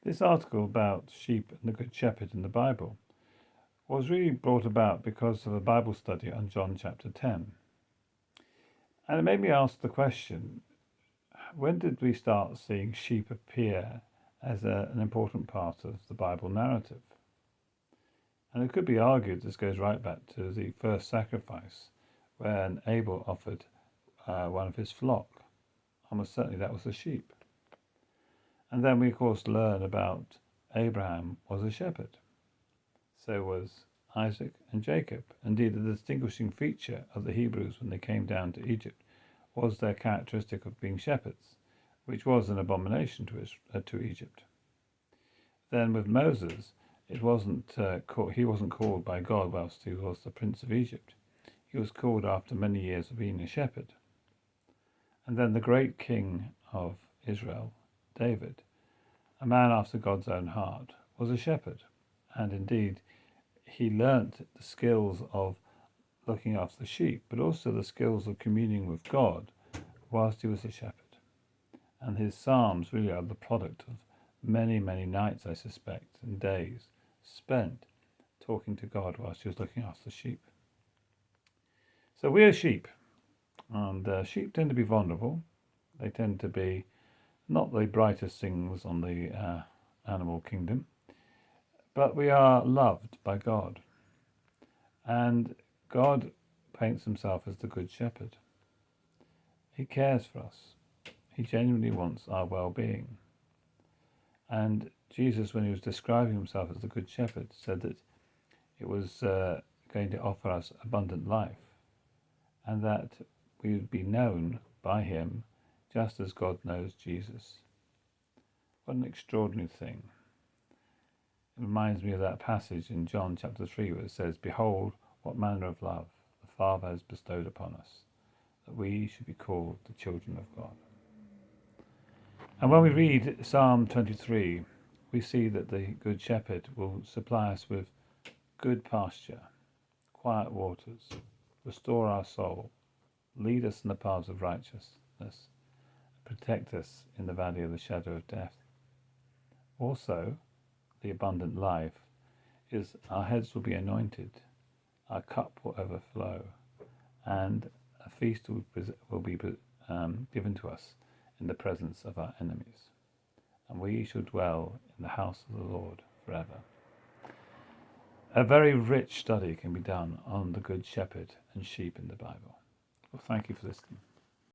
This article about sheep and the Good Shepherd in the Bible was really brought about because of a Bible study on John chapter 10. And it made me ask the question, when did we start seeing sheep appear as an important part of the Bible narrative? And it could be argued this goes right back to the first sacrifice, when Abel offered one of his flock. Almost certainly that was a sheep. And then we, of course, learn about Abraham was a shepherd. So was Isaac and Jacob. Indeed, the distinguishing feature of the Hebrews when they came down to Egypt was their characteristic of being shepherds, which was an abomination to Egypt. Then with Moses, he wasn't called by God whilst he was the prince of Egypt. He was called after many years of being a shepherd. And then the great king of Israel, David, a man after God's own heart, was a shepherd. And indeed, he learnt the skills of looking after the sheep, but also the skills of communing with God whilst he was a shepherd. And his psalms really are the product of many, many nights, I suspect, and days spent talking to God whilst he was looking after the sheep. So we are sheep, and sheep tend to be vulnerable. They tend to be not the brightest things on the animal kingdom, but we are loved by God. And God paints himself as the Good Shepherd. He cares for us. He genuinely wants our well-being. And Jesus, when he was describing himself as the Good Shepherd, said that it was going to offer us abundant life, and that we would be known by him just as God knows Jesus. What an extraordinary thing. It reminds me of that passage in John chapter 3 where it says, "Behold, what manner of love the Father has bestowed upon us, that we should be called the children of God." And when we read Psalm 23, we see that the Good Shepherd will supply us with good pasture, quiet waters, restore our soul, lead us in the paths of righteousness, protect us in the valley of the shadow of death. Also, the abundant life is our heads will be anointed, our cup will overflow, and a feast will be given to us in the presence of our enemies. And we shall dwell in the house of the Lord forever. A very rich study can be done on the Good Shepherd and sheep in the Bible. Well, thank you for listening.